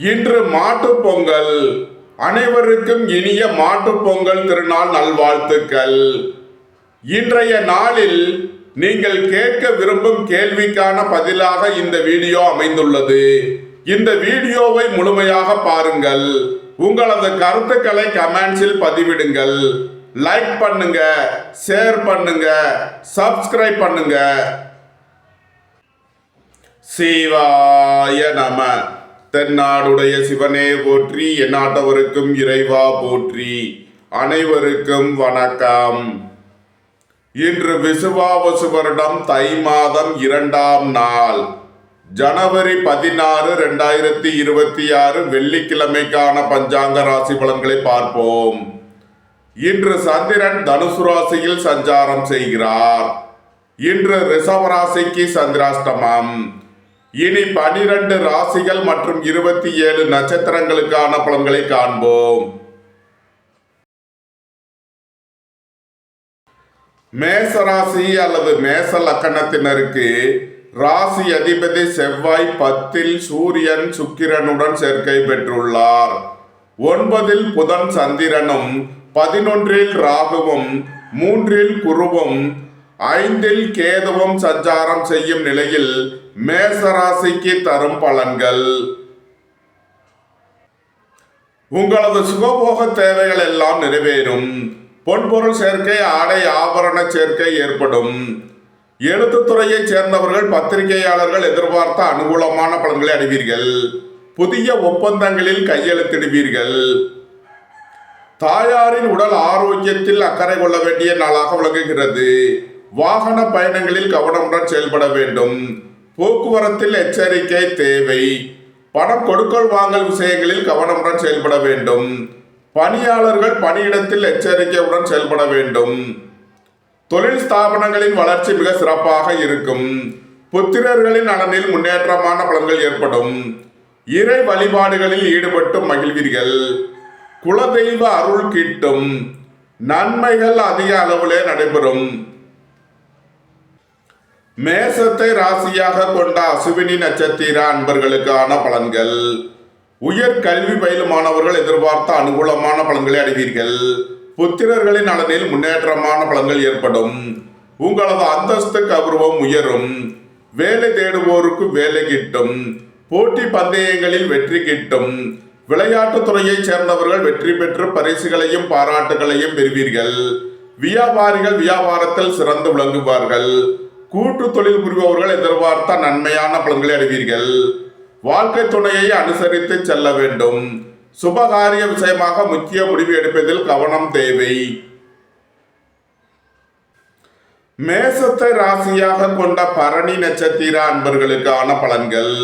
இன்று மாட்டுப் பொங்கல். அனைவருக்கும் இனிய மாட்டுப் பொங்கல் திருநாள் நல்வாழ்த்துக்கள். இன்றைய நாளில் நீங்கள் கேட்க விரும்பும் கேள்விக்கான பதிலாக இந்த வீடியோ அமைந்துள்ளது. இந்த வீடியோவை முழுமையாக பாருங்கள். உங்களது கருத்துக்களை கமெண்ட்ஸில் பதிவிடுங்கள். லைக் பண்ணுங்க, ஷேர் பண்ணுங்க, சப்ஸ்கிரைப் பண்ணுங்க. சிவாய நம. தென்னாடுடைய சிவனே போற்றி, எந்நாட்டவருக்கும் இறைவா போற்றி. அனைவருக்கும் வணக்கம். இன்று விசுவாவசு வருடம் தை மாதம் 2ஆம் நாள், ஜனவரி 16, 2026 வெள்ளிக்கிழமைக்கான பஞ்சாங்க ராசி பலன்களை பார்ப்போம். இன்று சந்திரன் தனுசு ராசியில் சஞ்சாரம் செய்கிறார். இன்று ரிஷப ராசிக்கு சந்திராஷ்டமம். இனி 12 ராசிகள் மற்றும் 27 நட்சத்திரங்களுக்கான பலன்களை காண்போம். மேச ராசி அல்லது மேச லக்கணத்தினருக்கு ராசி அதிபதி செவ்வாய் 10இல் சூரியன் சுக்கிரனுடன் சேர்க்கை பெற்றுள்ளார். 9இல் புதன் சந்திரனும், 11இல் ராகுவும், 3இல் குருவும், 5இல் கேதுவும் சஞ்சாரம் செய்யும் நிலையில் மேசராசிக்கு தரும் பலன்கள். உங்களது சுகபோக தேவைகள் எல்லாம் நிறைவேறும். பொன்பொருள் சேர்க்கை, ஆடை ஆபரண சேர்க்கை ஏற்படும். எழுத்துத்துறையைச் சேர்ந்தவர்கள், பத்திரிகையாளர்கள் எதிர்பார்த்த அனுகூலமான பலன்களை அடைவீர்கள். புதிய ஒப்பந்தங்களில் கையெழுத்திடுவீர்கள். தாயாரின் உடல் ஆரோக்கியத்தில் அக்கறை கொள்ள வேண்டிய நாளாக விளங்குகிறது. வாகன பயணங்களில் கவனமுடன் செயல்பட வேண்டும். போக்குவரத்தில் எச்சரிக்கை தேவை. பணம் கொடுக்கல் வாங்கல் விஷயங்களில் கவனமுடன் செயல்பட வேண்டும். பணியாளர்கள் பணியிடத்தில் எச்சரிக்கையுடன் செயல்பட வேண்டும். தொழில் ஸ்தாபனங்களின் வளர்ச்சி மிக சிறப்பாக இருக்கும். புத்திரர்களின் நலனில் முன்னேற்றமான பலன்கள் ஏற்படும். இறை வழிபாடுகளில் ஈடுபட்டு மகிழ்வீர்கள். குலதெய்வ அருள் கிட்டும். நன்மைகள் அதிக அளவிலே நடைபெறும். மேசத்தை ராசியாக கொண்ட அசுவினி நட்சத்திர அன்பர்களுக்கான பலன்கள். உயர் கல்வி பயிலும் மாணவர்கள் எதிர்பார்த்த அனுகூலமான பலன்களை அடைவீர்கள். புத்திரர்களின் நலனில் முன்னேற்றமான பலன்கள் ஏற்படும். உங்களது அந்தஸ்து கௌரவம் உயரும். வேலை தேடுவோருக்கு வேலை கிட்டும். போட்டி பந்தயங்களில் வெற்றி கிட்டும். விளையாட்டுத் துறையைச் சேர்ந்தவர்கள் வெற்றி பெற்று பரிசுகளையும் பாராட்டுகளையும் பெறுவீர்கள். வியாபாரிகள் வியாபாரத்தில் சிறந்து விளங்குவார்கள். கூட்டு தொழில் புரிபவர்கள் எதிர்பார்த்த நன்மையான பலன்களை அடைவீர்கள். வாழ்க்கை துணையை அனுசரித்து செல்ல வேண்டும். சுபகாரிய விஷயமாக முக்கிய முடிவு எடுப்பதில் கவனம் தேவை. மேசத்தை ராசியாக கொண்ட பரணி நட்சத்திர அன்பர்களுக்கான பலன்கள்.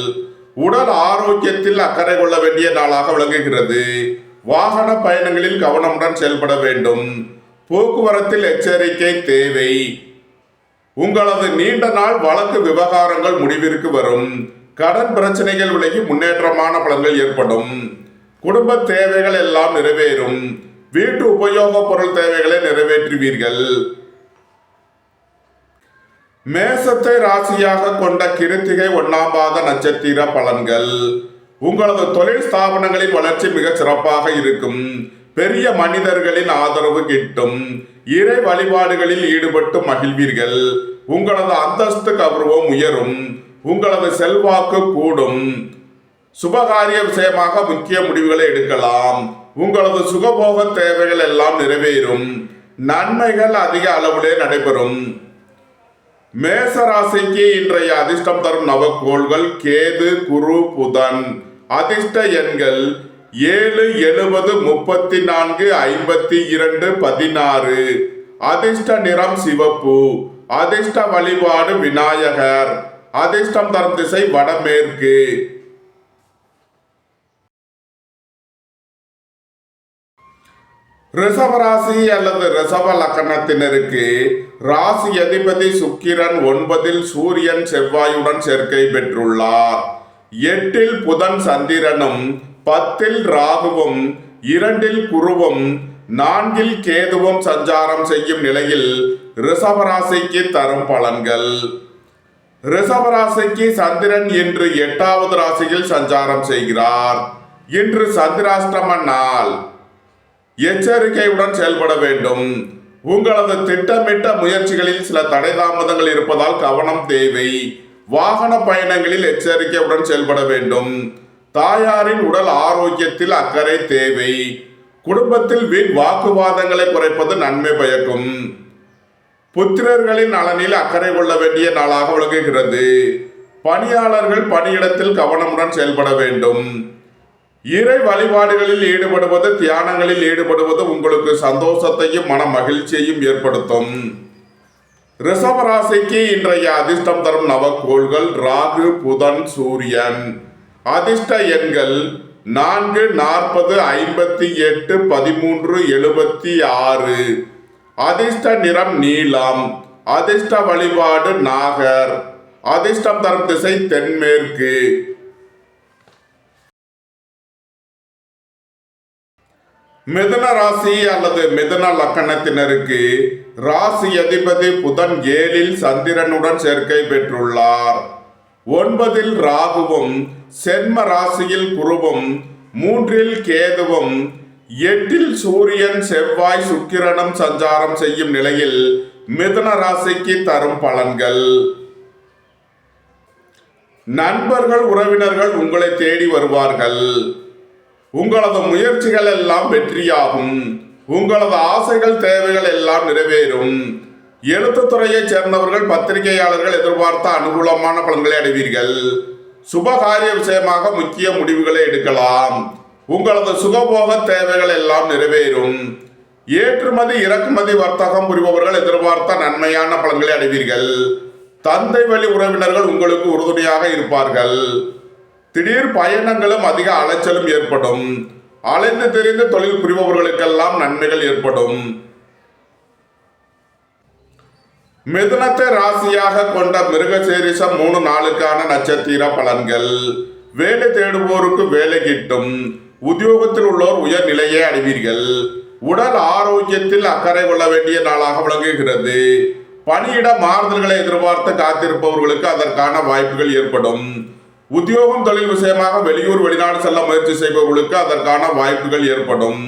உடல் ஆரோக்கியத்தில் அக்கறை கொள்ள வேண்டிய நாளாக விளங்குகிறது. வாகன பயணங்களில் கவனமுடன் செயல்பட வேண்டும். போக்குவரத்தில் எச்சரிக்கை தேவை. உங்களது நீண்ட நாள் வழக்கு விவகாரங்கள் முடிவிற்கு வரும். கடன் பிரச்சனைகள் விலகி முன்னேற்றமான பலன்கள் ஏற்படும். குடும்ப தேவைகள் எல்லாம் நிறைவேறும். வீட்டு உபயோக பொருள் தேவைகளை நிறைவேற்றுவீர்கள். மேசத்தை ராசியாக கொண்ட கிருத்திகை 1ஆம் பாத நட்சத்திர பலன்கள். உங்களது தொழில் ஸ்தாபனங்களின் வளர்ச்சி மிக சிறப்பாக இருக்கும். பெரிய மனிதர்களின் ஆதரவு கிட்டும். இறை வழிபாடுகளில் ஈடுபட்டு மகிழ்வீர்கள். உங்களது அந்தஸ்து கௌரவம் உயரும். உங்களது செல்வாக்கு கூடும். சுபகாரிய விஷயமாக முக்கிய முடிவுகளை எடுக்கலாம். உங்களது சுகபோக தேவைகள் எல்லாம் நிறைவேறும். நன்மைகள் அதிக அளவிலே நடைபெறும். மேசராசிக்கு இன்றைய அதிர்ஷ்டம் தரும் நவக்கோள்கள் கேது, குரு, புதன். அதிர்ஷ்ட எண்கள் 7, 70, 34, 52, 16. அதிர்ஷ்ட நிறம் சிவப்பு. அதிர்ஷ்ட வழிபாடு விநாயகர். அதிர்ஷ்டம் தரும் திசை வடமேற்கு. ரிஷபராசி அல்லது ரிஷப லக்கணத்தினருக்கு ராசி அதிபதி சுக்கிரன் 9இல் சூரியன் செவ்வாயுடன் சேர்க்கை பெற்றுள்ளார். 8இல் புதன் சந்திரனும், 10இல் ராகுவும், 2இல் குருவும், 4இல் கேதுவும் சஞ்சாரம் செய்யும் நிலையில் ரிஷபராசிக்கு தரும் பலன்கள். ரிஷபராசிக்கு சந்திரன் இன்று 8வது ராசியில் சஞ்சாரம் செய்கிறார். இன்று சந்திராஷ்டம நாள். எச்சரிக்கையுடன் செயல்பட வேண்டும். உங்களது திட்டமிட்ட முயற்சிகளில் சில தடை தாமதங்கள் இருப்பதால் கவனம் தேவை. வாகன பயணங்களில் எச்சரிக்கையுடன் செயல்பட வேண்டும். தாயாரின் உடல் ஆரோக்கியத்தில் அக்கறை தேவை. குடும்பத்தில் வீண் வாக்குவாதங்களை குறைப்பது நன்மை பயக்கும். புத்திரர்களின் நலனில் அக்கறை கொள்ள வேண்டிய நாளாக விளங்குகிறது. பணியாளர்கள் பணியிடத்தில் கவனமுடன் செயல்பட வேண்டும். இறை வழிபாடுகளில் ஈடுபடுவது, தியானங்களில் ஈடுபடுவது உங்களுக்கு சந்தோஷத்தையும் மன மகிழ்ச்சியையும் ஏற்படுத்தும். ரிஷபராசிக்கு இன்றைய அதிர்ஷ்டம் தரும் நவக்கோள்கள் ராகு, புதன், சூரியன். அதிர்ஷ்ட எண்கள் 4, 40, 58, 13, 76. அதிர்ஷ்ட நிறம் நீலம். அதிர்ஷ்ட வழிபாடு நாகர். அதிர்ஷ்டம் தரும் திசை தென்மேற்கு. மிதுன ராசி அல்லது மிதுன லக்கணத்தினருக்கு ராசி அதிபதி புதன் 7 சந்திரனுடன் சேர்க்கை பெற்றுள்ளார். 9 ராகுவும், சென்ம ராசியில் குருவும், 3 கேதுவும், 8 சூரியன், செவ்வாய், சுக்கிரனும் சஞ்சாரம் செய்யும் நிலையில் மிதுன ராசிக்கு தரும் பலன்கள். நண்பர்கள், உறவினர்கள் உங்களை தேடி வருவார்கள். உங்களது முயற்சிகள் எல்லாம் வெற்றியாகும். உங்களது ஆசைகள், தேவைகள் எல்லாம் நிறைவேறும். எழுத்துத்துறையைச் சேர்ந்தவர்கள், பத்திரிகையாளர்கள் எதிர்பார்த்த அனுகூலமான பலன்களை அடைவீர்கள். சுபகாரிய விஷயமாக முக்கிய முடிவுகளை எடுக்கலாம். உங்களது சுகபோக தேவைகள் எல்லாம் நிறைவேறும். ஏற்றுமதி, இறக்குமதி வர்த்தகம் புரிபவர்கள் எதிர்பார்த்த நன்மையான பலன்களை அடைவீர்கள். தந்தை வழி உறவினர்கள் உங்களுக்கு உறுதுணையாக இருப்பார்கள். திடீர் பயணங்களும் அதிக அலைச்சலும் ஏற்படும். அலைந்து தெரிந்து தொழில் புரிபவர்களுக்கெல்லாம் நன்மைகள் ஏற்படும். மிதுனத்தை ராசியாக கொண்ட மிருகசீரிஷம் 3 நாளுக்கான நட்சத்திர பலன்கள். வேலை தேடுவோருக்கு வேலை கிட்டும். உத்தியோகத்தில் உள்ளோர் உயர் நிலையை அடைவீர்கள். உடல் ஆரோக்கியத்தில் அக்கறை கொள்ள வேண்டிய நாளாக விளங்குகிறது. பணியிட மாறுதல்களை எதிர்பார்த்து காத்திருப்பவர்களுக்கு அதற்கான வாய்ப்புகள் ஏற்படும். உத்தியோகம், தொழில் விஷயமாக வெளியூர், வெளிநாடு செல்ல முயற்சி செய்பவர்களுக்கு அதற்கான வாய்ப்புகள் ஏற்படும்.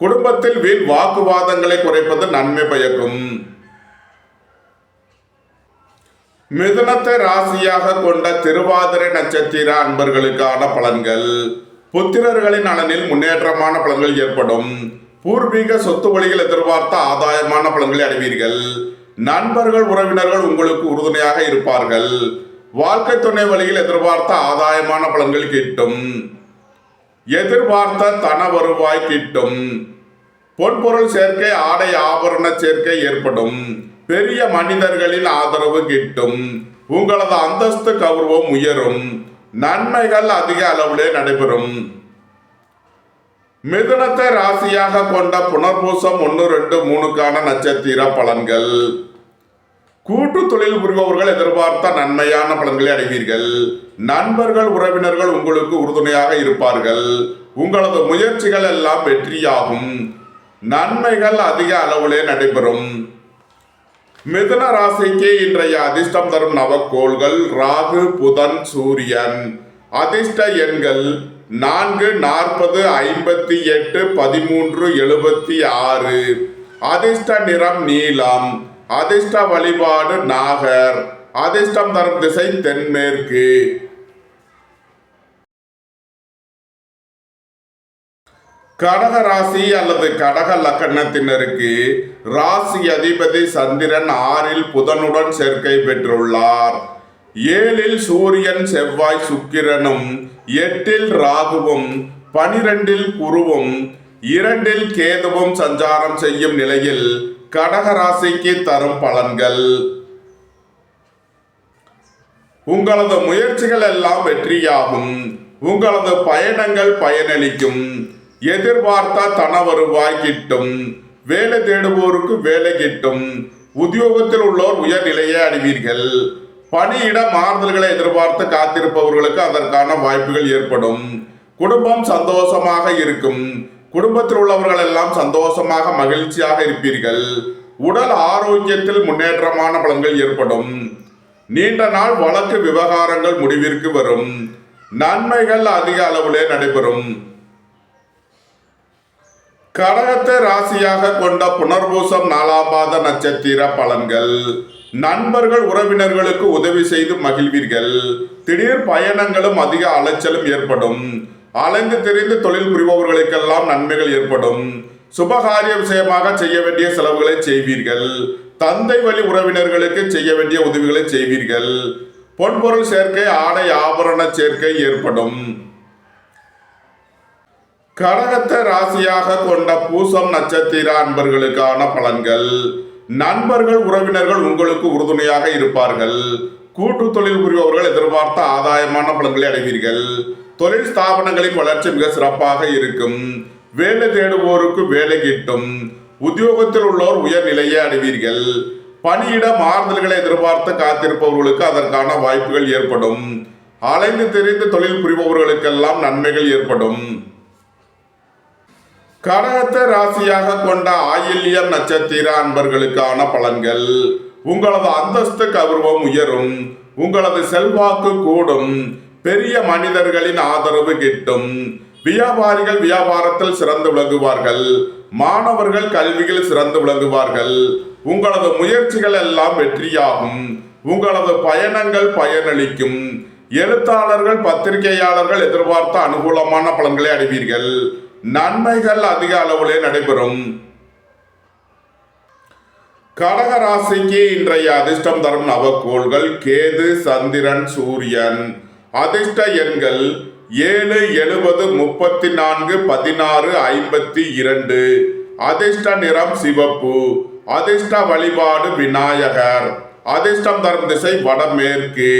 குடும்பத்தில் வீண் வாக்குவாதங்களை குறைப்பது நன்மை பயக்கும். மிதுனத்தை ராசியாக கொண்ட திருவாதிரை நட்சத்திர அன்பர்களுக்கான பலன்கள். புத்திரர்களின் நலனில் முன்னேற்றமான பலன்கள் ஏற்படும். பூர்வீக சொத்து வழிகள் எதிர்பார்த்த ஆதாயமான பலன்களை அடைவீர்கள். நண்பர்கள், உறவினர்கள் உங்களுக்கு உறுதுணையாக இருப்பார்கள். வாழ்க்கை துணை வழியில் எதிர்பார்த்த ஆதாயமான பலன்கள் கிட்டும். எதிர்பார்த்த தன வருவாய் கிட்டும். பொன்பொருள் சேர்க்கை, ஆடை ஆபரண சேர்க்கை ஏற்படும். பெரிய மனிதர்களின் ஆதரவு கிட்டும். உங்களது அந்தஸ்து, கௌரவம் உயரும். நன்மைகள் அதிக அளவிலே நடைபெறும். மிதுனத்தை ராசியாக கொண்ட புனர்பூசம் 1, 2, 3க்கான நட்சத்திர பலன்கள். கூட்டு தொழில் புரிபவர்கள் எதிர்பார்த்த நன்மையான பலன்களை அடைவீர்கள். நண்பர்கள், உறவினர்கள் உங்களுக்கு உறுதுணையாக இருப்பார்கள். உங்களது முயற்சிகள் எல்லாம் வெற்றியாகும். நன்மைகள் அதிக அளவிலே நடைபெறும். மிதுன ராசிக்கு இன்றைய அதிர்ஷ்டம் தரும் நவக்கோள்கள் ராகு, புதன், சூரியன். அதிர்ஷ்ட எண்கள் 4, 40, 58, 13, 76. அதிர்ஷ்ட நிறம் நீலம். அதிர்ஷ்ட வழிபாடு நாகர். அதிர்ஷ்டம் தரும் திசை தென்மேற்கு. கடக ராசி அல்லது கடக லக்கணத்தினருக்கு ராசி அதிபதி சந்திரன் 6 புதனுடன் சேர்க்கை பெற்றுள்ளார். 7 சூரியன், செவ்வாய், சுக்கிரனும், 8 ராகுவும், 12 குருவும், 2 கேதுவும் சஞ்சாரம் செய்யும் நிலையில் கடக ராசிக்கு தரும் பலன்கள். உங்களது முயற்சிகள் எல்லாம் வெற்றியாகும். உங்களது பயணங்கள் பயனளிக்கும். எதிர்பார்த்த தன வருவாய் கிட்டும். வேலை தேடுவோருக்கு வேலை கிட்டும். உத்தியோகத்தில் உள்ளோர் உயர் நிலையை அடைவீர்கள். பணியிட மாறுதல்களை எதிர்பார்த்து காத்திருப்பவர்களுக்கு அதற்கான வாய்ப்புகள் ஏற்படும். குடும்பம் சந்தோஷமாக இருக்கும். குடும்பத்தில் உள்ளவர்கள் எல்லாம் சந்தோஷமாக மகிழ்ச்சியாக இருப்பீர்கள். உடல் ஆரோக்கியத்தில் முன்னேற்றமான பலன்கள் ஏற்படும். நீண்ட நாள் வழக்கு விவகாரங்கள் முடிவிற்கு வரும். நன்மைகள் அதிக அளவிலே நடைபெறும். கடகத்தை ராசியாக கொண்ட புனர்பூசம் 4ஆம் பாத நட்சத்திர பலன்கள். நண்பர்கள் உறவினர்களுக்கு உதவி செய்து மகிழ்வீர்கள். திடீர் பயணங்களும் அதிக அலைச்சலும் ஏற்படும். அலைந்து திரிந்து தொழில் புரிபவர்களுக்கெல்லாம் நன்மைகள் ஏற்படும். சுபகாரிய விஷயமாக செய்ய வேண்டிய செலவுகளை செய்வீர்கள். தந்தை வழி உறவினர்களுக்கு செய்ய வேண்டிய உதவிகளை செய்வீர்கள். பொன்பொருள் சேர்க்கை, ஆடை ஆபரண சேர்க்கை ஏற்படும். கடகத்தை ராசியாக கொண்ட பூசம் நட்சத்திர அன்பர்களுக்கான பலன்கள். நண்பர்கள் உறவினர்கள் உங்களுக்கு உறுதுணையாக இருப்பார்கள். கூட்டு தொழில் புரிபவர்கள் எதிர்பார்த்த ஆதாயமான பலன்களை அடைவீர்கள். தொழில் ஸ்தாபனங்களின் வளர்ச்சி மிக சிறப்பாக இருக்கும். வேலை தேடுவோருக்கு வேலை கிட்டும். உத்தியோகத்தில் உள்ளோர் உயர்நிலையை அடைவீர்கள். பணியிட மாறுதல்களை எதிர்பார்த்து காத்திருப்பவர்களுக்கு அதற்கான வாய்ப்புகள் ஏற்படும். அலைந்து திரிந்து தொழில் புரிபவர்களுக்கெல்லாம் நன்மைகள் ஏற்படும். கடகத்தை ராசியாக கொண்ட ஆயில்யம் நட்சத்திர அன்பர்களுக்கான பலன்கள். உங்களது அந்தஸ்து கௌரவம் உயரும். உங்களது செல்வாக்கு கூடும். பெரிய மனிதர்களின் ஆதரவு கிட்டும். வியாபாரிகள் வியாபாரத்தில் சிறந்து விளங்குவார்கள். மாணவர்கள் கல்வியில் சிறந்து விளங்குவார்கள். உங்களது முயற்சிகள் எல்லாம் வெற்றியாகும். உங்களது பயணங்கள் பயனளிக்கும். எழுத்தாளர்கள் பத்திரிகையாளர்கள் எதிர்பார்த்த அனுகூலமான பலன்களை அடைவீர்கள். நன்மைகள் அதிக அளவிலே நடைபெறும். கடக ராசிக்கு இன்றைய அதிர்ஷ்டம் தரும் நவக்கோள்கள் கேது, சந்திரன், சூரியன். அதிர்ஷ்ட எண்கள் 7, 70, 34, 16, 52. அதிர்ஷ்ட நிறம் சிவப்பு. அதிர்ஷ்ட வழிபாடு விநாயகர். அதிர்ஷ்டம் தரும் திசை வடமேற்கு.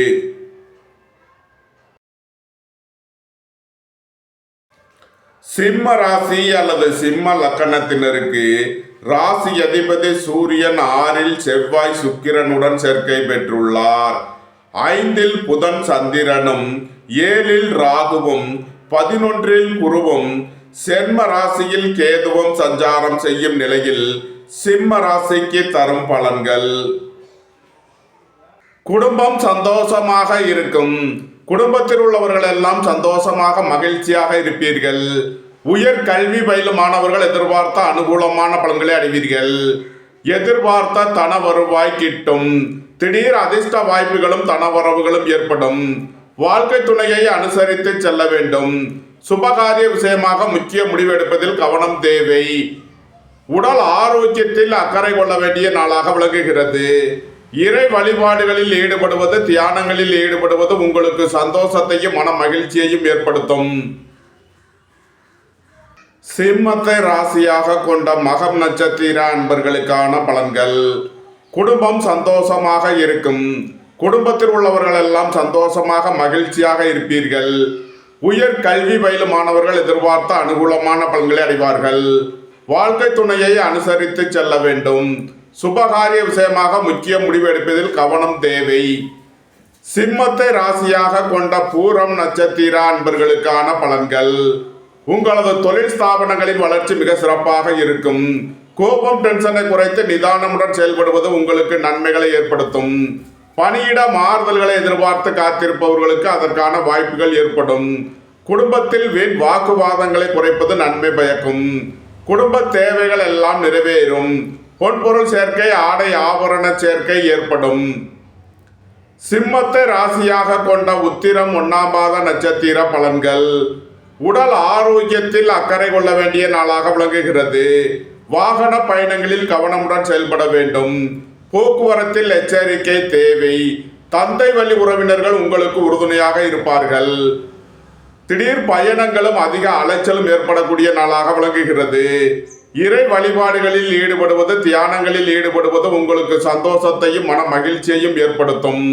சிம்ம ராசி அல்லது சிம்ம லக்கணத்தினருக்கு ராசி அதிபதி சூரியன் 6இல் செவ்வாய் சுக்கிரனுடன் சேர்க்கை பெற்றுள்ளார். 5இல் புதன் சந்திரனும் 7இல் ராகுவும் 11இல் குருவும் செம்ம ராசியில் கேதுவும் சஞ்சாரம் செய்யும் நிலையில் சிம்ம ராசிக்கு தரும் பலன்கள். குடும்பம் சந்தோஷமாக இருக்கும். குடும்பத்தில் உள்ளவர்கள் எல்லாம் சந்தோஷமாக மகிழ்ச்சியாக இருப்பீர்கள். உயர் கல்வி பயிலும் மாணவர்கள் எதிர்பார்த்த அனுகூலமான பலன்களை அடைவீர்கள். எதிர்பார்த்த தன வருவாய் கிட்டும். திடீர் அதிர்ஷ்ட வாய்ப்புகளும் தனவரவுகளும் ஏற்படும். வாழ்க்கை துணையை அனுசரித்து செல்ல வேண்டும். சுபகாரிய விஷயமாக முக்கிய முடிவெடுப்பதில் கவனம் தேவை. உடல் ஆரோக்கியத்தில் அக்கறை கொள்ள வேண்டிய நாளாக விளங்குகிறது. இறை வழிபாடுகளில் ஈடுபடுவது, தியானங்களில் ஈடுபடுவது உங்களுக்கு சந்தோஷத்தையும் மன மகிழ்ச்சியையும் ஏற்படுத்தும். சிம்மத்தை ராசியாக கொண்ட மகம் நட்சத்திர அன்பர்களுக்கான பலன்கள். குடும்பம் சந்தோஷமாக இருக்கும். குடும்பத்தில் உள்ளவர்கள் எல்லாம் சந்தோஷமாக மகிழ்ச்சியாக இருப்பீர்கள். உயர் கல்வி பயிலும் மாணவர்கள் எதிர்பார்த்த அனுகூலமான பலன்களை அடைவார்கள். வாழ்க்கை துணையை அனுசரித்து செல்ல வேண்டும். சுபகாரிய விஷயமாக முக்கிய முடிவு எடுப்பதில் கவனம் தேவை. சிம்மத்தை ராசியாக கொண்ட பூரம் நட்சத்திர அன்பர்களுக்கான பலன்கள். உங்களது தொழில் ஸ்தாபனங்களின் வளர்ச்சி மிக சிறப்பாக இருக்கும். கோபம் டென்ஷனை குறைத்து நிதானமுடன் செயல்படுவது உங்களுக்கு நன்மைகளை ஏற்படுத்தும். பணியிட மாறுதல்களை எதிர்பார்த்து காத்திருப்பவர்களுக்கு அதற்கான வாய்ப்புகள் ஏற்படும். குடும்பத்தில் வீண் வாக்குவாதங்களை குறைப்பது நன்மை பயக்கும். குடும்ப தேவைகள் எல்லாம் நிறைவேறும். பொன்பொருள் சேர்க்கை, ஆடை ஆபரண சேர்க்கை ஏற்படும். சிம்மத்தை ராசியாக கொண்ட உத்திரம் 1ஆம் பாத நட்சத்திர பலன்கள். உடல் ஆரோக்கியத்தில் அக்கறை கொள்ள வேண்டிய நாளாக விளங்குகிறது. வாகன பயணங்களில் கவனமுடன் செயல்பட வேண்டும். போக்குவரத்தில் எச்சரிக்கை தேவை. தந்தை வழி உறவினர்கள் உங்களுக்கு உறுதுணையாக இருப்பார்கள். திடீர் பயணங்களும் அதிக அலைச்சலும் ஏற்படக்கூடிய நாளாக விளங்குகிறது. இறை வழிபாடுகளில் ஈடுபடுவது, தியானங்களில் ஈடுபடுவது உங்களுக்கு சந்தோஷத்தையும் மன மகிழ்ச்சியையும் ஏற்படுத்தும்.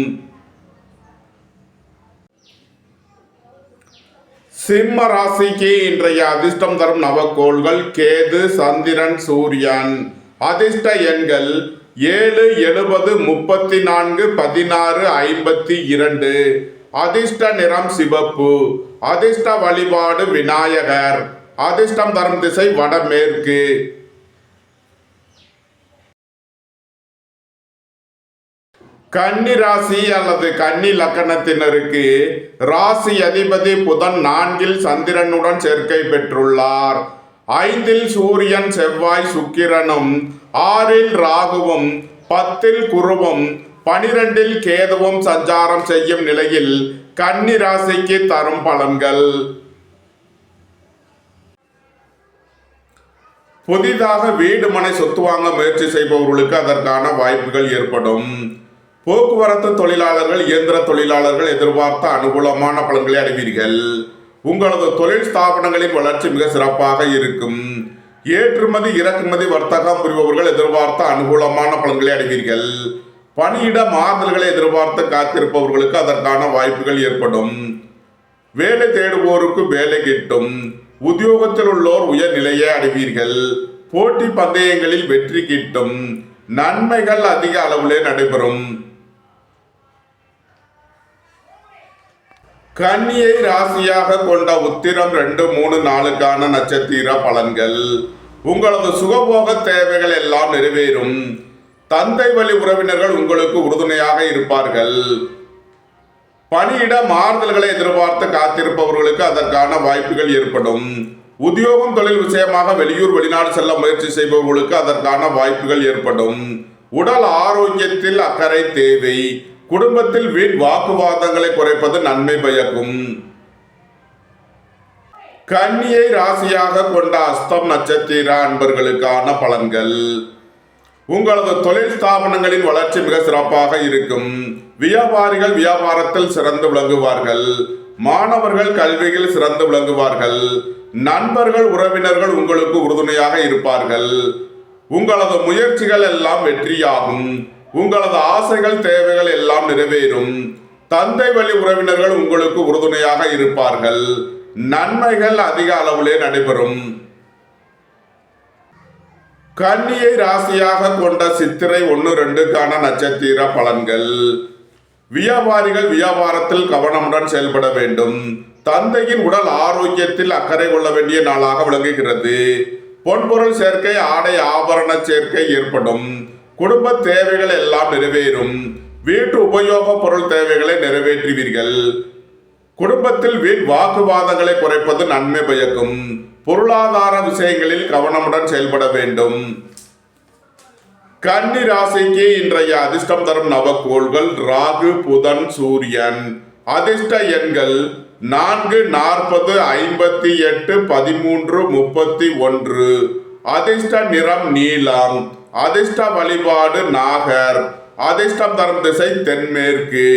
சிம்ம ராசிக்கு இன்றைய அதிர்ஷ்டம் தரும் நவக்கோள்கள் கேது, சந்திரன், சூரியன். அதிர்ஷ்ட எண்கள் 7, 70, 34, 16, 52. அதிர்ஷ்ட நிறம் சிவப்பு. அதிர்ஷ்ட வழிபாடு விநாயகர். அதிர்ஷ்டம் தரும் திசை வடமேற்கு. கன்னி ராசி அல்லது கன்னி லக்கணத்தினருக்கு ராசி அதிபதி புதன் 4 சந்திரனுடன் சேர்க்கை பெற்றுள்ளார். 5 சூரியன் செவ்வாய் சுக்கிரனும் 6 ராகுவும் 10 குருவும் 12 கேதுவும் சஞ்சாரம் செய்யும் நிலையில் கன்னி ராசிக்கு தரும் பலன்கள். புதிதாக வீடு மனை சொத்து வாங்க முயற்சி செய்பவர்களுக்கு அதற்கான வாய்ப்புகள் ஏற்படும். போக்குவரத்து தொழிலாளர்கள் இயந்திர தொழிலாளர்கள் எதிர்பார்த்த அனுகூலமான பலன்களை அடைவீர்கள். உங்களது தொழில் ஸ்தாபனங்களின் வளர்ச்சி மிக சிறப்பாக இருக்கும். ஏற்றுமதி இறக்குமதி வர்த்தகம் புரிபவர்கள் எதிர்பார்த்த அனுகூலமான பலன்களை அடைவீர்கள். பணியிட மாறுதல்களை எதிர்பார்த்து காத்திருப்பவர்களுக்கு அதற்கான வாய்ப்புகள் ஏற்படும். வேலை தேடுவோருக்கு வேலை கிட்டும். உத்தியோகத்தில் உள்ளோர் உயர் நிலையை அடைவீர்கள். போட்டி பந்தயங்களில் வெற்றி கிட்டும். நன்மைகள் அதிக அளவிலே நடைபெறும். கன்னியை ராசியாக கொண்ட உத்திரம் 2, 3, 4 நட்சத்திர பலன்கள். உங்களது சுகபோக தேவைகள் எல்லாம் நிறைவேறும். தந்தை வழி உறவினர்கள் உங்களுக்கு உறுதுணையாக இருப்பார்கள். பணியிட மாறுதல்களை எதிர்பார்த்து காத்திருப்பவர்களுக்கு அதற்கான வாய்ப்புகள் ஏற்படும். உத்தியோகம் தொழில் விஷயமாக வெளியூர் வெளிநாடு செல்ல முயற்சி செய்பவர்களுக்கு அதற்கான வாய்ப்புகள் ஏற்படும். உடல் ஆரோக்கியத்தில் அக்கறை தேவை. குடும்பத்தில் வீண் வாக்குவாதங்களை குறைப்பது நன்மை பயக்கும். கன்னியை ராசியாக கொண்ட அஸ்தம் நட்சத்திர அன்பர்களுக்கான பலன்கள். உங்களது தொழில் ஸ்தாபனங்களின் வளர்ச்சி மிக சிறப்பாக இருக்கும். வியாபாரிகள் வியாபாரத்தில் சிறந்து விளங்குவார்கள். மாணவர்கள் கல்வியில் சிறந்து விளங்குவார்கள். நண்பர்கள் உறவினர்கள் உங்களுக்கு உறுதுணையாக இருப்பார்கள். உங்களது முயற்சிகள் எல்லாம் வெற்றியாகும். உங்களது ஆசைகள் தேவைகள் எல்லாம் நிறைவேறும். தந்தை வழி உறவினர்கள் உங்களுக்கு உறுதுணையாக இருப்பார்கள். நன்மைகள் அதிக அளவிலே நடைபெறும். கன்னியை ராசியாக கொண்ட சித்திரை 1, 2 நட்சத்திர பலன்கள். வியாபாரிகள் வியாபாரத்தில் கவனமுடன் செயல்பட வேண்டும். தந்தையின் உடல் ஆரோக்கியத்தில் அக்கறை கொள்ள வேண்டிய நாளாக விளங்குகிறது. பொன்பொருள் சேர்க்கை ஆடை ஆபரண சேர்க்கை ஏற்படும். குடும்ப தேவைகள் எல்லாம் நிறைவேறும். வீட்டு உபயோக பொருள் தேவைகளை நிறைவேற்றுவீர்கள். குடும்பத்தில் வீண் வாக்குவாதங்களை குறைப்பது நன்மை பயக்கும். பொருளாதார விஷயங்களில் கவனமுடன் செயல்பட வேண்டும். கன்னி ராசிக்கு இன்றைய அதிர்ஷ்டம் தரும் நவக்கோள்கள் ராகு, புதன், சூரியன். அதிர்ஷ்ட எண்கள் 4, 40, 58, 13, 31. அதிர்ஷ்ட நிறம் நீலம். அதிர்ஷ்ட வழிபாடு நாகர். அதிர்ஷ்டம் தரும் திசை தென்மேற்கு.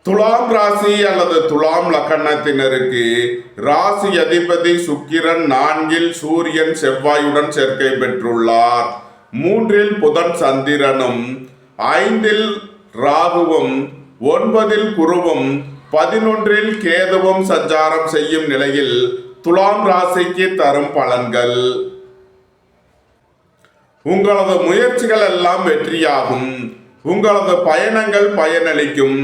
துலாம் ராசி அல்லது துலாம் லக்கணத்தினருக்கு ராசி அதிபதி சுக்கிரன் 4 சூரியன் செவ்வாயுடன் சேர்க்கை பெற்றுள்ளார். 3 புதன் சந்திரனும் 5 ராகுவும் 9 குருவும் 11 கேதுவும் சஞ்சாரம் செய்யும் நிலையில் துலாம் ராசிக்கு தரும் பலன்கள். உங்களது முயற்சிகள் எல்லாம் வெற்றியாகும். உங்களது பயணங்கள் பயனளிக்கும்.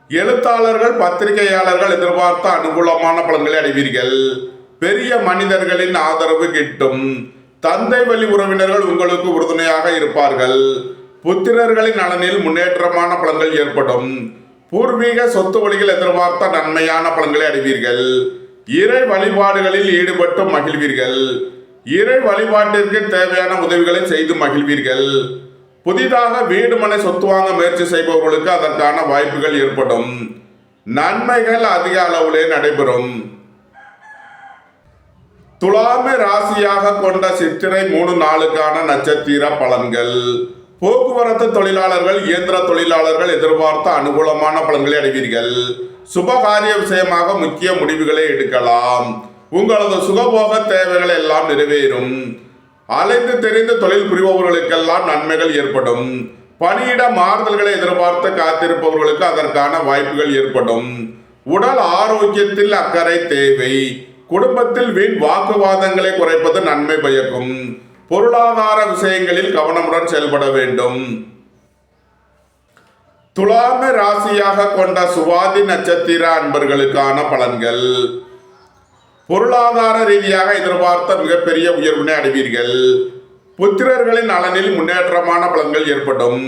எழுத்தாளர்கள் பத்திரிகையாளர்கள் எதிர்பார்த்த அனுகூலமான பலன்களை அடைவீர்கள். பெரிய மனிதர்களின் ஆதரவு கிட்டும். தந்தை வழி உறவினர்கள் உங்களுக்கு உறுதுணையாக இருப்பார்கள். புத்திரர்களின் நலனில் முன்னேற்றமான பலன்கள் ஏற்படும். பூர்வீக சொத்து வழிகள் எதிர்பார்த்த நன்மையான பலன்களை அடைவீர்கள். இறை வழிபாடுகளில் ஈடுபட்டு மகிழ்வீர்கள். இறை வழிபாட்டிற்கு தேவையான உதவிகளை செய்து மகிழ்வீர்கள். புதிதாக வீடு மனை சொத்து வாங்க முயற்சி செய்பவர்களுக்கு அதற்கான வாய்ப்புகள் ஏற்படும். நன்மைகள் அதிக அளவிலே நடைபெறும். துலாமை ராசியாக கொண்ட சித்திரை 3, 4 நட்சத்திர பலன்கள். போக்குவரத்து தொழிலாளர்கள் இயந்திர தொழிலாளர்கள் எதிர்பார்த்த அனுகூலமான பலன்களை அடைவீர்கள். சுபகாரிய விஷயமாக முக்கிய முடிவுகளை எடுக்கலாம். உங்களது சுகபோக தேவைகள் எல்லாம் நிறைவேறும். அலைந்து தெரிந்து தொழில் புரிபவர்களுக்கெல்லாம் நன்மைகள் ஏற்படும். பணியிட மாறுதல்களை எதிர்பார்த்து காத்திருப்பவர்களுக்கு அதற்கான வாய்ப்புகள் ஏற்படும். உடல் ஆரோக்கியத்தில் அக்கறை தேவை. குடும்பத்தில் வீண் வாக்குவாதங்களை குறைப்பது நன்மை பயக்கும். பொருளாதார விஷயங்களில் கவனமுடன் செயல்பட வேண்டும். துலாமை ராசியாக கொண்ட சுவாதி நட்சத்திர அன்பர்களுக்கான பலன்கள். பொருளாதார ரீதியாக எதிர்பார்த்த மிகப்பெரிய உயர்வினை அடைவீர்கள். புத்திரர்களின் நலனில் முன்னேற்றமான பலன்கள் ஏற்படும்.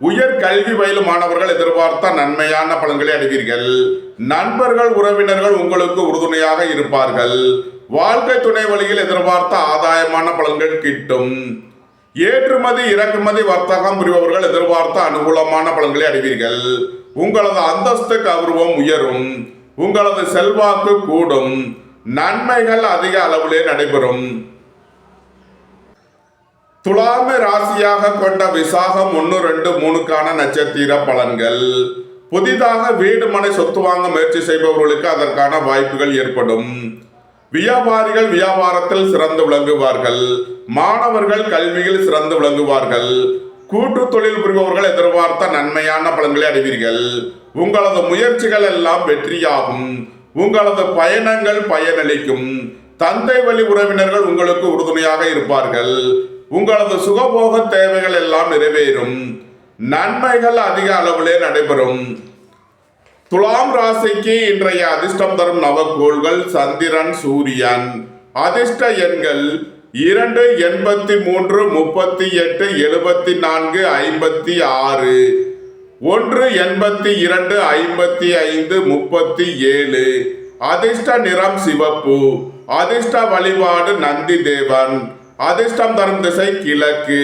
உயர் கல்வி பயிலும் மாணவர்கள் எதிர்பார்த்த நன்மையான பலன்களை அடைவீர்கள். நண்பர்கள் உறவினர்கள் உங்களுக்கு உறுதுணையாக இருப்பார்கள். வாழ்க்கை துணை வழியில் எதிர்பார்த்த ஆதாயமான பலன்கள் கிட்டும். ஏற்றுமதி இறக்குமதி வர்த்தகம் புரிபவர்கள் எதிர்பார்த்த அனுகூலமான பலன்களை அடைவீர்கள். உங்களது அந்தஸ்து கௌரவம் உயரும். உங்களது செல்வாக்கு கூடும். நன்மைகள் அதிக அளவிலே நடைபெறும். துலாமை ராசியாக கொண்ட விசாகம் 1, 2, 3க்கான நட்சத்திர பலன்கள். புதிதாக வீடு மனை சொத்து வாங்க முயற்சி செய்பவர்களுக்கு அதற்கான வாய்ப்புகள் ஏற்படும். வியாபாரிகள் வியாபாரத்தில் சிறந்து விளங்குவார்கள். மாணவர்கள் கல்வியில் சிறந்து விளங்குவார்கள். கூட்டு தொழில் புரிபவர்கள் எதிர்பார்த்த நன்மையான பலன்களை அடைவீர்கள். உங்களது முயற்சிகள் எல்லாம் வெற்றியாகும். உங்களது பயணங்கள் பயனளிக்கும். தந்தை வழி உறவினர்கள் உங்களுக்கு உறுதுணையாக இருப்பார்கள். உங்களது சுகபோக தேவைகள் எல்லாம் நிறைவேறும். நன்மைகள் அதிக அளவிலே நடைபெறும். துலாம் ராசிக்கு இன்றைய அதிர்ஷ்டம் தரும் நவக்கோள்கள் சந்திரன், சூரியன். அதிர்ஷ்ட எண்கள் 2, 83, 38, 74, 56, 1, 82, 55, 37. அதிர்ஷ்ட நிறம் சிவப்பு. அதிர்ஷ்ட வழிபாடு நந்தி தேவன். அதிர்ஷ்டம் தரும் திசை கிழக்கு.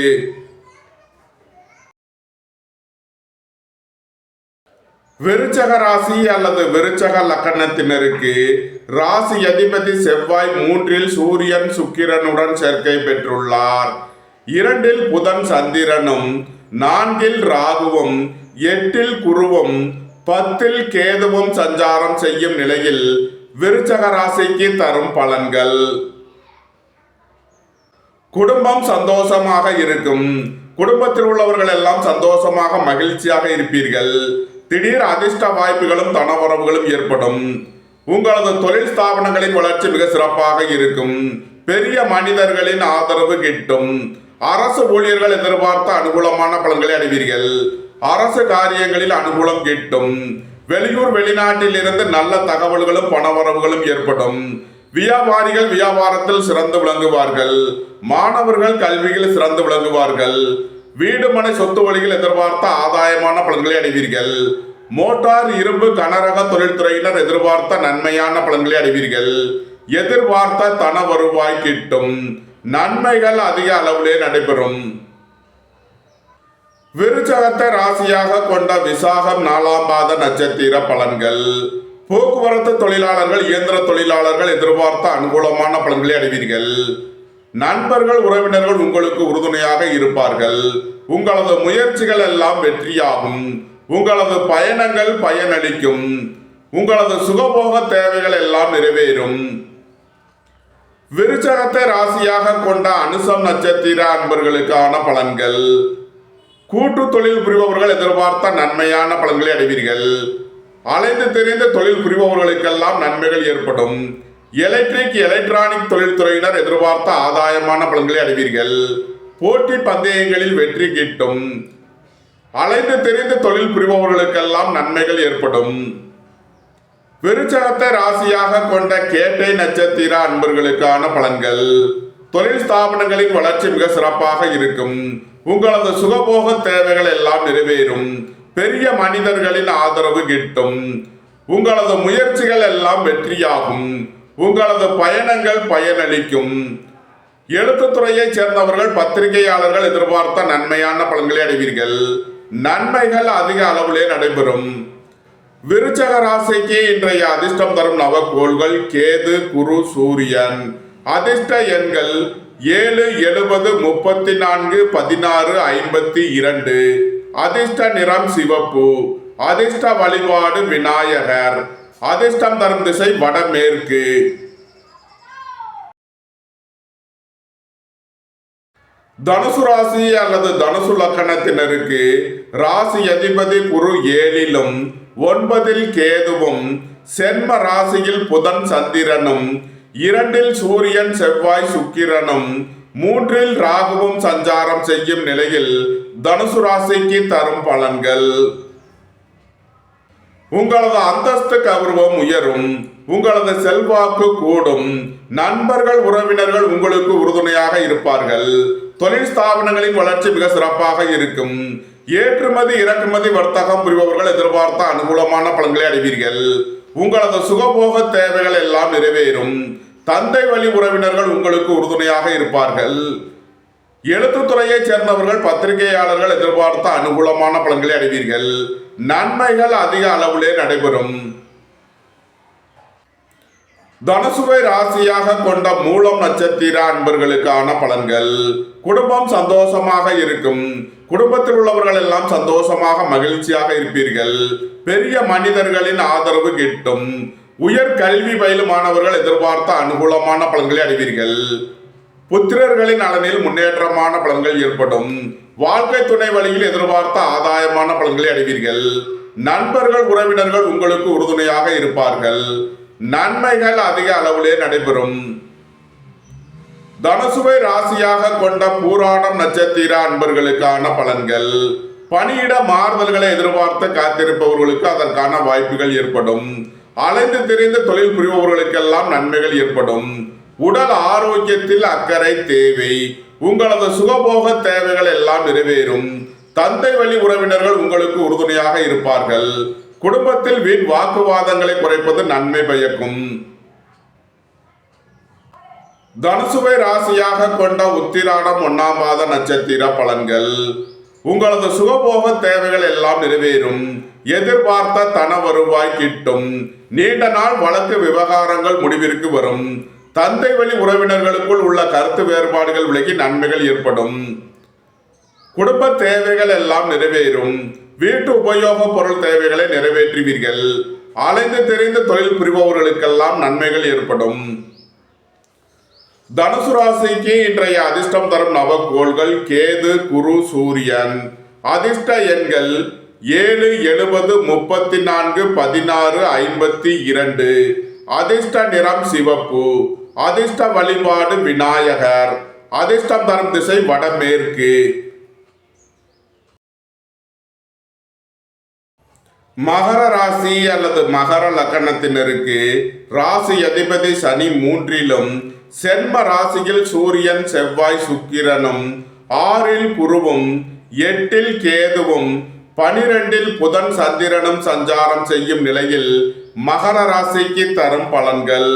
விருச்சக ராசி அல்லது விருச்சக லக்கணத்தினருக்கு ராசி அதிபதி செவ்வாய் 3ல் சூரியன் சுக்கிரனுடன் சேர்க்கை பெற்றுள்ளார். 2ல் புதன் சந்திரனும், 4ல் ராகுவும், 8ல் குருவும், 10ல் கேதுவும் சஞ்சாரம் செய்யும் நிலையில் விருச்சக ராசிக்கு தரும் பலன்கள். குடும்பம் சந்தோஷமாக இருக்கும். குடும்பத்தில் உள்ளவர்கள் எல்லாம் சந்தோஷமாக மகிழ்ச்சியாக இருப்பீர்கள். திடீர் அதிர்ஷ்ட வாய்ப்புகளும் தனவரவுகளும் ஏற்படும். உங்களது தொழில் ஸ்தாபனங்களின் வளர்ச்சி மிக சிறப்பாக இருக்கும். பெரிய மனிதர்களின் ஆதரவு கிட்டும். அரசு ஊழியர்கள் எதிர்பார்த்த அனுகூலமான பலன்களை அடைவீர்கள். அரசு காரியங்களில் அனுகூலம் கிட்டும். வெளியூர் வெளிநாட்டில் இருந்து நல்ல தகவல்களும் பணவரவுகளும் ஏற்படும். வியாபாரிகள் வியாபாரத்தில் சிறந்து விளங்குவார்கள். மாணவர்கள் கல்வியில் சிறந்து விளங்குவார்கள். வீடு மனை சொத்து வழியில் எதிர்பார்த்த ஆதாயமான பலன்களை அடைவீர்கள். மோட்டார் இரும்பு கனரக தொழில்துறையினர் எதிர்பார்த்த நன்மையான பலன்களை அடைவீர்கள். எதிர்பார்த்த தன வருவாய் கிட்டும். நன்மைகள் அதிக அளவிலே நடைபெறும். விருச்சகத்தை ராசியாக கொண்ட விசாகம் 4ஆம் பாத நட்சத்திர பலன்கள். போக்குவரத்து தொழிலாளர்கள் இயந்திர தொழிலாளர்கள் எதிர்பார்த்த அனுகூலமான பலன்களை அடைவீர்கள். நண்பர்கள் உறவினர்கள் உங்களுக்கு உறுதுணையாக இருப்பார்கள். உங்களது முயற்சிகள் எல்லாம் வெற்றியாகும். உங்களது பயணங்கள் பயனளிக்கும். உங்களது சுகபோக தேவைகள் எல்லாம் நிறைவேறும். விருச்சகத்தை ராசியாக கொண்ட அனுசம் நட்சத்திர அன்பர்களுக்கான பலன்கள். கூட்டு தொழில் புரிபவர்கள் எதிர்பார்த்த நன்மையான பலன்களை அடைவீர்கள். அலைந்து தெரிந்த தொழில் புரிபவர்களுக்கெல்லாம் நன்மைகள் ஏற்படும். எலக்ட்ரிக் எலக்ட்ரானிக் தொழில்துறையினர் எதிர்பார்த்த ஆதாயமான பலன்களை அடைவீர்கள். போட்டி பந்தயங்களில் வெற்றி கிட்டும். அலைந்து தெரிந்த தொழில் புரிபவர்களுக்கெல்லாம் நன்மைகள் ஏற்படும். விருச்சகத்தை ராசியாக கொண்ட கேட்டை நட்சத்திர அன்பர்களுக்கான பலன்கள். தொழில் ஸ்தாபனங்களின் வளர்ச்சி மிக சிறப்பாக இருக்கும். உங்களது சுகபோக தேவைகள் எல்லாம் நிறைவேறும். பெரிய மனிதர்களின் ஆதரவு கிட்டும். உங்களது முயற்சிகள் எல்லாம் வெற்றியாகும். உங்களது பயணங்கள் பயனளிக்கும். எழுத்துத்துறையை சேர்ந்தவர்கள் பத்திரிகையாளர்கள் எதிர்பார்த்த நன்மையான பலன்களை அடைவீர்கள். நன்மைகள் அதிக அளவிலே நடைபெறும். விருச்சக ராசிக்கு இன்றைய அதிர்ஷ்டம் தரும் நவக்கோள்கள் கேது, குரு, சூரியன். அதிர்ஷ்ட எண்கள் 7, 70, 34, 16, 52. அதிர்ஷ்ட நிறம் சிவப்பு. அதிர்ஷ்ட வழிபாடு விநாயகர். அதிர்ஷ்டம் தரும் திசை வடமேற்கு. தனுசு ராசி அல்லது தனுசு லக்கணத்தினருக்கு ராசி அதிபதி குரு 7லும் 9ல் கேதுவும், சென்ம ராசியில் புதன் சந்திரனும், 2ல் சூரியன் செவ்வாய் சுக்கிரனும், 3ல் ராகுவும் சஞ்சாரம் செய்யும் நிலையில் தனுசு ராசிக்கு தரும் பலன்கள். உங்களது அந்தஸ்து கௌரவம் உயரும். உங்களது செல்வாக்கு கூடும். நண்பர்கள் உறவினர்கள் உங்களுக்கு உறுதுணையாக இருப்பார்கள். தொழில் ஸ்தாபனங்களின் வளர்ச்சி மிக சிறப்பாக இருக்கும். ஏற்றுமதி இறக்குமதி வர்த்தகம் புரிபவர்கள் எதிர்பார்த்த அனுகூலமான பலன்களை அடைவீர்கள். உங்களது சுகபோக தேவைகள் எல்லாம் நிறைவேறும். தந்தை வழி உறவினர்கள் உங்களுக்கு உறுதுணையாக இருப்பார்கள். எழுத்துத்துறையைச் சேர்ந்தவர்கள் பத்திரிகையாளர்கள் எதிர்பார்த்த அனுகூலமான பலன்களை அடைவீர்கள். நன்மைகள் அதிக அளவிலே நடைபெறும். தனுசுவை ராசியாக கொண்ட மூலம் நட்சத்திர அன்பர்களுக்கான பலன்கள். குடும்பம் சந்தோஷமாக இருக்கும். குடும்பத்தில் உள்ளவர்கள் எல்லாம் சந்தோஷமாக மகிழ்ச்சியாக இருப்பீர்கள். பெரிய மனிதர்களின் ஆதரவு கிட்டும். உயர் கல்வி பயிலும் மாணவர்கள் எதிர்பார்த்த அனுகூலமான பலன்களை அடைவீர்கள். புத்திரர்களின் நலனில் முன்னேற்றமான பலன்கள் ஏற்படும். வாழ்க்கை துணை வழியில் எதிர்பார்த்த ஆதாயமான பலன்களை அடைவீர்கள். நண்பர்கள் உறவினர்கள் உங்களுக்கு உறுதுணையாக இருப்பார்கள். நன்மைகள் அதிக அளவிலே நடைபெறும். தனுசுவை ராசியாக கொண்ட பூராடம் நட்சத்திர அன்பர்களுக்கான பலன்கள். பணியிட மாறுதல்களை எதிர்பார்த்து காத்திருப்பவர்களுக்கு அதற்கான வாய்ப்புகள் ஏற்படும். அலைந்து திரிந்து தொழில் புரிபவர்களுக்கெல்லாம் நன்மைகள் ஏற்படும். உடல் ஆரோக்கியத்தில் அக்கறை தேவை. உங்களது சுகபோக தேவைகள் எல்லாம் நிறைவேறும். தந்தை வழி உறவினர்கள் உங்களுக்கு உறுதுணையாக இருப்பார்கள். குடும்பத்தில் வீண் வாக்குவாதங்களை குறைப்பது நன்மை பயக்கும். தனுசுவை ராசியாக கொண்ட உத்திராடம் 1ஆம் மாத நட்சத்திர பலன்கள். உங்களது சுகபோக தேவைகள் எல்லாம் நிறைவேறும். எதிர்பார்த்த தன வருவாய் கிட்டும். நீண்ட நாள் வழக்கு விவகாரங்கள் முடிவிற்கு வரும். தந்தை வழி உறவினர்களுக்குள் உள்ள கருத்து வேறுபாடுகள் விலகி நன்மைகள் ஏற்படும். குடும்ப தேவைகள் எல்லாம் நிறைவேறும். வீட்டு உபயோக பொருள் தேவைகளை நிறைவேற்றுவீர்கள். அலைந்து தெரிந்து தொழில் புரிபவர்களுக்கெல்லாம் நன்மைகள் ஏற்படும். தனுசு ராசிக்கு இன்றைய அதிர்ஷ்டம் தரும் நவக்கோள்கள் கேது, குரு, சூரியன். அதிர்ஷ்ட எண்கள் 7, 70, 34, 16, 52. அதிர்ஷ்ட நிறம் சிவப்பு. அதிர்ஷ்ட வழிபாடு விநாயகர். அதிர்ஷ்டம் தரும் திசை வடமேற்கு. மகர ராசி அல்லது மகர லக்னத்தினருக்கு ராசி அதிபதி சனி 3லும், சென்ம ராசியில் சூரியன், செவ்வாய், சுக்கிரனும், 6ல் குருவும், 8ல் கேதுவும், 12ல் புதன், சந்திரனும் சஞ்சாரம் செய்யும் நிலையில் மகர ராசிக்கு தரும் பலன்கள்.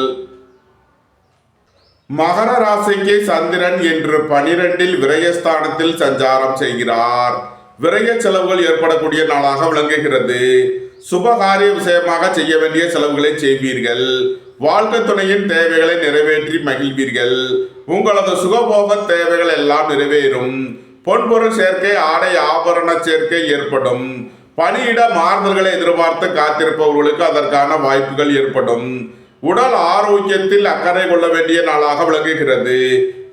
மகர ராசிக்கு சந்திரன் இன்று 12ல் விரயஸ்தானத்தில் சஞ்சாரம் செய்கிறார். விரய செலவுகள் ஏற்படக்கூடிய நாளாக விளங்குகிறது. சுபகாரிய விஷயமாக செய்ய வேண்டிய செலவுகளை செய்வீர்கள். வாழ்க்கை துணையின் தேவைகளை நிறைவேற்றி மகிழ்வீர்கள். உங்களது சுகபோக தேவைகள் எல்லாம் நிறைவேறும். பொன்பொருள் சேர்க்கை, ஆடை ஆபரண சேர்க்கை ஏற்படும். பணியிட மாறுதல்களை எதிர்பார்த்து காத்திருப்பவர்களுக்கு அதற்கான வாய்ப்புகள் ஏற்படும். உடல் ஆரோக்கியத்தில் அக்கறை கொள்ள வேண்டிய நாளாக விளங்குகிறது.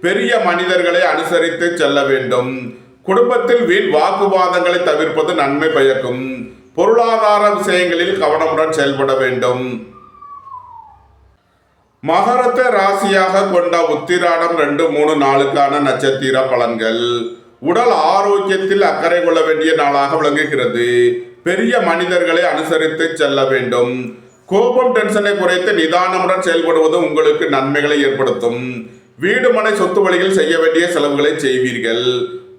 பெரிய மனிதர்களை அனுசரித்து செல்ல வேண்டும். குடும்பத்தில் வீண் வாக்குவாதங்களை தவிர்ப்பது நன்மை பயக்கும். பொருளாதார விஷயங்களில் கவனமுடன் செயல்பட வேண்டும். மகரத்தை ராசியாக கொண்ட உத்திராடம் 2, 3, 4க்கான நட்சத்திர பலன்கள். உடல் ஆரோக்கியத்தில் அக்கறை கொள்ள வேண்டிய நாளாக விளங்குகிறது. பெரிய மனிதர்களை அனுசரித்து செல்ல வேண்டும். கோபம், டென்ஷனை குறைத்து நிதானமுடன் செயல்படுவது உங்களுக்கு நன்மைகளை ஏற்படுத்தும். வீடு மனை சொத்து வழியில் செய்ய வேண்டிய செலவுகளை செய்வீர்கள்.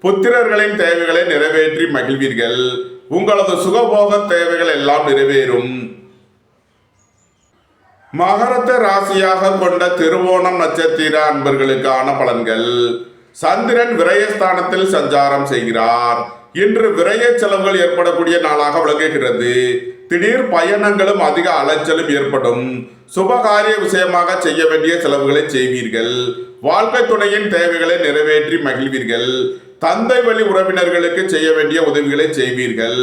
புத்திரர்களின் தேவைகளை நிறைவேற்றி மகிழ்வீர்கள். உங்களது சுகபோக தேவைகள் எல்லாம் நிறைவேறும். மகரத்தை ராசியாக கொண்ட திருவோணம் நட்சத்திர அன்பர்களுக்கான பலன்கள். சந்திரன் விரயஸ்தானத்தில் சஞ்சாரம் செய்கிறார். இன்று விரய செலவுகள் ஏற்படக்கூடிய நாளாக விளங்குகிறது. திடீர் பயணங்களும் அதிக அலைச்சலும் ஏற்படும். சுபகாரிய விஷயமாக செய்ய வேண்டிய செலவுகளை செய்வீர்கள். வாழ்க்கை துணையின் தேவைகளை நிறைவேற்றி மகிழ்வீர்கள். தந்தை வழி உறவினர்களுக்கு செய்ய வேண்டிய உதவிகளை செய்வீர்கள்.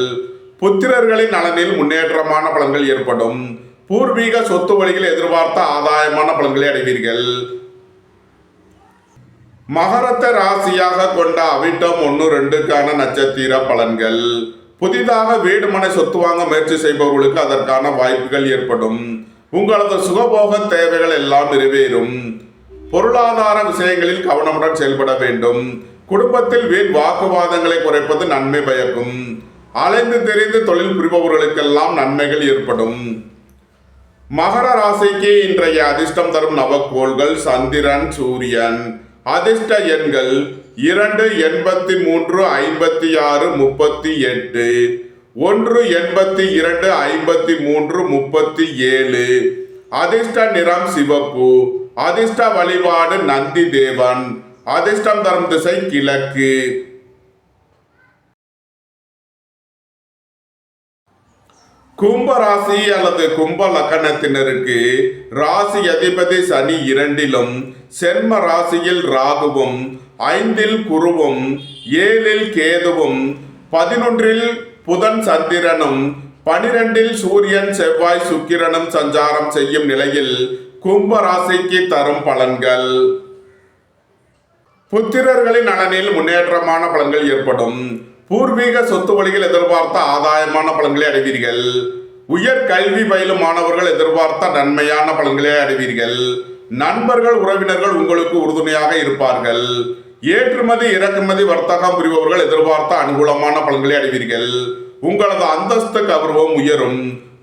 புத்திரர்களின் நலனில் முன்னேற்றமான பலன்கள் ஏற்படும். பூர்வீக சொத்து வழியில் எதிர்பார்த்த ஆதாயமான பலன்களை அடைவீர்கள். மகரத்தை ராசியாக கொண்ட அவிட்டம் 1, 2க்கான நட்சத்திர பலன்கள். புதிதாக வீடு மனை சொத்து வாங்க முயற்சி செய்பவர்களுக்கு அதற்கான வாய்ப்புகள் ஏற்படும். உங்களது சுகபோக தேவைகள் எல்லாம் நிறைவேறும். பொருளாதார விஷயங்களில் கவனமுடன் செயல்பட வேண்டும். குடும்பத்தில் வீண் வாக்குவாதங்களை குறைப்பது நன்மை பயக்கும். அலைந்து தெரிந்து தொழில் புரிபவர்களுக்கெல்லாம் நன்மைகள் ஏற்படும். மகர ராசிக்கு இன்றைய அதிர்ஷ்டம் தரும் நவக்கோள்கள் சந்திரன், சூரியன். அதிர்ஷ்ட எண்கள் 2, 83, 56, 38, 1, 82, 53, 37. அதிர்ஷ்ட நிறம் சிவப்பு. அதிர்ஷ்ட வழிபாடு நந்தி தேவன். அதிர்ஷ்டம் தரும் திசை கிழக்கு. கும்ப ராசி அல்லது கும்ப லக்கணத்தினருக்கு ராசி அதிபதி சனி 2லும், சென்ம ராசியில் ராகுவும், 5ல் குருவும், 7ல் கேதுவும், 11ல் புதன் சந்திரனும், 12ல் சூரியன் செவ்வாய் சுக்கிரனும் சஞ்சாரம் செய்யும் நிலையில் கும்ப ராசிக்கு தரும் பலன்கள். புத்திரர்களின் நலனில் முன்னேற்றமான பலன்கள் ஏற்படும். பூர்வீக சொத்து வழியில் எதிர்பார்த்த ஆதாயமான பலன்களை அடைவீர்கள். உயர் கல்வி பயிலும் மாணவர்கள் எதிர்பார்த்த நன்மையான பலன்களை அடைவீர்கள். நண்பர்கள் உறவினர்கள் உங்களுக்கு உறுதுணையாக இருப்பார்கள். ஏற்றுமதி இறக்குமதி வர்த்தகம் புரிபவர்கள் எதிர்பார்த்த அனுகூலமான பலன்களை அடைவீர்கள். உங்களது அந்தஸ்து கௌரவம் உயரும்.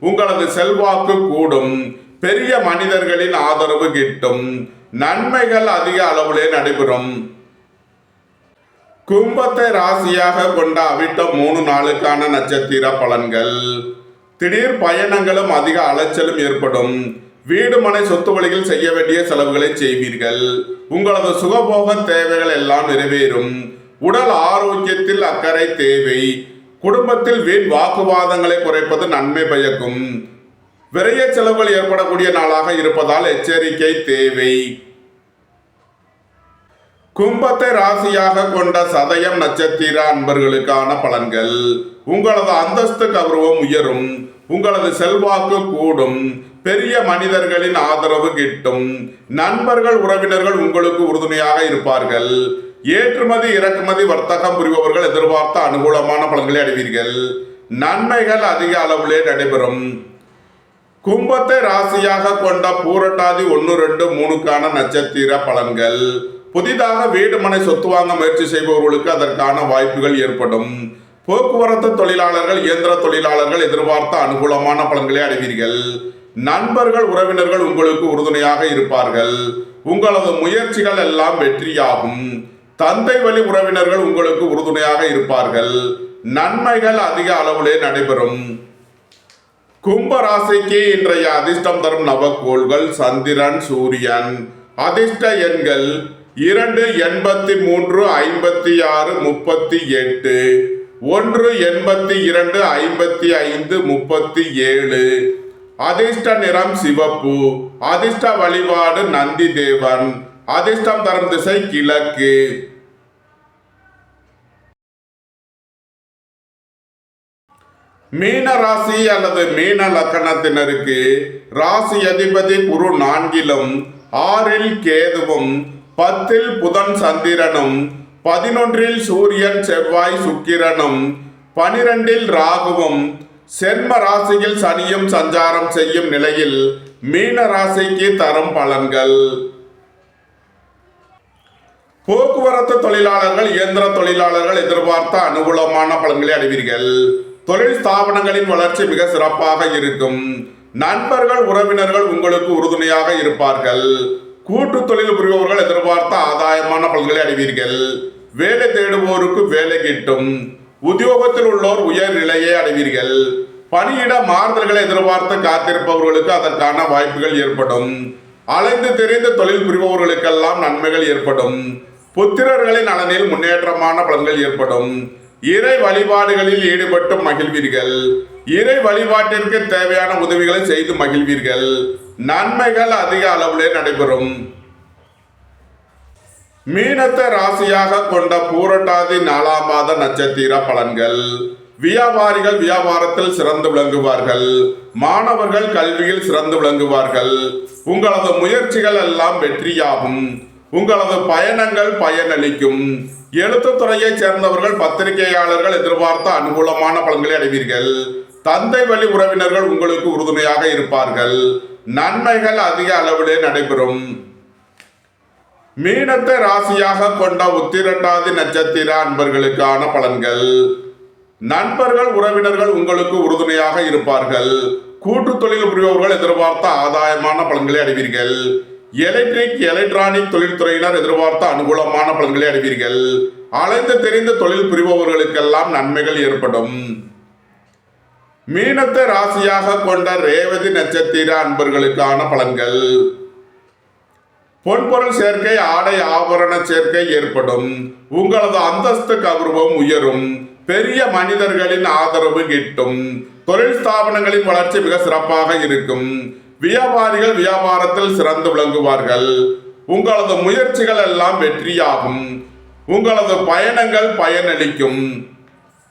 உங்களது செல்வாக்கு கூடும். பெரிய மனிதர்களின் ஆதரவு கிட்டும். நன்மைகள் அதிக அளவிலே நடைபெறும். கும்பத்தை ராசியாக கொண்ட அவிட்டம் 3 நாளுக்கான நட்சத்திர பலன்கள். திடீர் பயணங்களும் அதிக அலைச்சலும் ஏற்படும். வீடு மனை சொத்து வழியில் செய்ய வேண்டிய செலவுகளை செய்வீர்கள். உங்களது சுகபோக தேவைகள் எல்லாம் நிறைவேறும். உடல் ஆரோக்கியத்தில் அக்கறை தேவை. குடும்பத்தில் வீண் வாக்குவாதங்களை குறைப்பது நன்மை பயக்கும். விரைய செலவுகள் ஏற்படக்கூடிய நாளாக இருப்பதால் எச்சரிக்கை தேவை. கும்பத்தை ராசியாக கொண்ட சதயம் நட்சத்திர அன்பர்களுக்கான பலன்கள். உங்களது அந்தஸ்து கௌரவம் உயரும். உங்களது செல்வாக்கு கூடும். பெரிய மனிதர்களின் ஆதரவு கிட்டும். நண்பர்கள் உறவினர்கள் உங்களுக்கு உறுதுணையாக இருப்பார்கள். ஏற்றுமதி இறக்குமதி வர்த்தகம் புரிபவர்கள் எதிர்பார்த்த அனுகூலமான பலன்களை அடைவீர்கள். நன்மைகள் அதிக அளவிலே நடைபெறும். கும்பத்தை ராசியாக கொண்ட பூரட்டாதி 1, 2, 3க்கான நட்சத்திர பலன்கள். புதிதாக வீடு மனை சொத்து வாங்க முயற்சி செய்பவர்களுக்கு அதற்கான வாய்ப்புகள் ஏற்படும். போக்குவரத்து தொழிலாளர்கள் இயந்திர தொழிலாளர்கள் எதிர்பார்த்த அனுகூலமான பலன்களை அடைவீர்கள். நண்பர்கள் உறவினர்கள் உங்களுக்கு உறுதுணையாக இருப்பார்கள். உங்களது முயற்சிகள் எல்லாம் வெற்றியாகும். தந்தை வழி உறவினர்கள் உங்களுக்கு உறுதுணையாக இருப்பார்கள். நன்மைகள் அதிக அளவிலே நடைபெறும். கும்ப ராசிக்கு இன்றைய அதிர்ஷ்டம் தரும் நவக்கோள்கள் சந்திரன் சூரியன். அதிர்ஷ்ட எண்கள் 2, 83, 56, 38, 1, 82, 55, 37. அதிர்ஷ்ட நிறம் சிவப்பு. அதிர்ஷ்ட வழிபாடு நந்தி தேவன். அதிர்ஷ்டம் தரும் திசை கிழக்கு. மீன ராசி அல்லது மீன லக்கணத்தினருக்கு ராசி அதிபதி குரு 4லும், 6ல் கேதுவும், 10ல் புதன் சந்திரனும், 11ல் சூரியன் செவ்வாய் சுக்கிரனும், 12ல் ராகுவும், சென்ம ராசியில் சனியும் சஞ்சாரம் செய்யும் நிலையில் மீன ராசிக்கு தரும் பலன்கள். போக்குவரத்து தொழிலாளர்கள் இயந்திர தொழிலாளர்கள் எதிர்பார்த்த அனுகூலமான பலன்களை அடைவீர்கள். தொழில் ஸ்தாபனங்களின் வளர்ச்சி மிக சிறப்பாக இருக்கும். நண்பர்கள் உறவினர்கள் உங்களுக்கு உறுதுணையாக இருப்பார்கள். கூட்டு தொழில் புரிபவர்கள் எதிர்பார்த்த ஆதாயமான பலன்களை அடைவீர்கள். வேலை தேடுவோருக்கு வேலை கிட்டும். உத்தியோகத்தில் உள்ளோர் உயர் நிலையை அடைவீர்கள். பணியிட மாறுதல்களை எதிர்பார்த்து காத்திருப்பவர்களுக்கு அதற்கான வாய்ப்புகள் ஏற்படும். அலைந்து தெரிந்து தொழில் புரிபவர்களுக்கெல்லாம் நன்மைகள் ஏற்படும். புத்திரர்களின் நலனில் முன்னேற்றமான பலன்கள் ஏற்படும். இறை வழிபாடுகளில் ஈடுபட்டு மகிழ்வீர்கள். இறை வழிபாட்டிற்கு தேவையான உதவிகளை செய்து மகிழ்வீர்கள். நன்மைகள் அதிக அளவிலே நடைபெறும். மீனத்தை ராசியாக கொண்ட பூரட்டாதி 4ஆம் பாத நட்சத்திர பலன்கள். வியாபாரிகள் வியாபாரத்தில் சிறந்து விளங்குவார்கள். மாணவர்கள் கல்வியில் சிறந்து விளங்குவார்கள். உங்களது முயற்சிகள் எல்லாம் வெற்றியாகும். உங்களது பயணங்கள் பயனளிக்கும். எழுத்துத்துறையை சேர்ந்தவர்கள் பத்திரிகையாளர்கள் எதிர்பார்த்த அனுகூலமான பலன்களை அடைவீர்கள். தந்தை வழி உறவினர்கள் உங்களுக்கு உறுதுணையாக இருப்பார்கள். நன்மைகள் அதிக அளவிலே நடைபெறும். மீனத்தை ராசியாக கொண்ட உத்திரட்டாதி நட்சத்திர அன்பர்களுக்கான பலன்கள். நண்பர்கள் உறவினர்கள் உங்களுக்கு உறுதுணையாக இருப்பார்கள். கூட்டு தொழில் புரிபவர்கள் எதிர்பார்த்த ஆதாயமான பலன்களை அடைவீர்கள். எலக்ட்ரிக் எலக்ட்ரானிக் தொழில்துறையினர் எதிர்பார்த்த அனுகூலமான பலன்களை அடைவீர்கள். அலைந்து தெரிந்த தொழில் புரிபவர்களுக்கெல்லாம் நன்மைகள் ஏற்படும். மீனத்தை ராசியாக கொண்ட ரேவதி நட்சத்திர அன்பர்களுக்கான பலன்கள். பொன்பொருள் சேர்க்கை, ஆடை ஆபரண சேர்க்கை ஏற்படும். உங்களது அந்தஸ்து கௌரவம் உயரும். பெரிய மனிதர்களின் ஆதரவு கிட்டும். தொழில் ஸ்தாபனங்களின் வளர்ச்சி மிக சிறப்பாக இருக்கும். வியாபாரிகள் வியாபாரத்தில் சிறந்து விளங்குவார்கள். உங்களது முயற்சிகள் எல்லாம் வெற்றியாகும். உங்களது பயணங்கள் பயனளிக்கும்.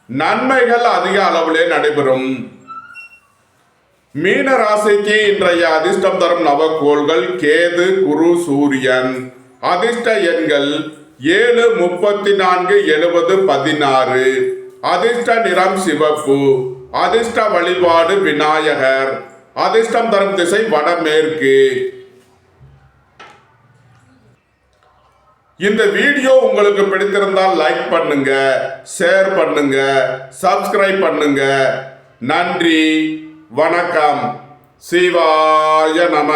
நன்மைகள் அதிக அளவிலே நடைபெறும். மீன ராசிக்கு இன்றைய அதிர்ஷ்டம் தரும் நவக்கோள்கள் கேது, குரு, சூரியன். அதிர்ஷ்ட எண்கள் 7, 34, 70, 16. அதிர்ஷ்ட நிறம் சிவப்பு. அதிர்ஷ்ட வழிபாடு விநாயகர். அதிர்ஷ்டம் தரும் திசை வடமேற்கு. இந்த வீடியோ உங்களுக்கு பிடித்திருந்தால் லைக் பண்ணுங்க, ஷேர் பண்ணுங்க, சப்ஸ்கிரைப் பண்ணுங்க. நன்றி, வணக்கம். சிவாய நம.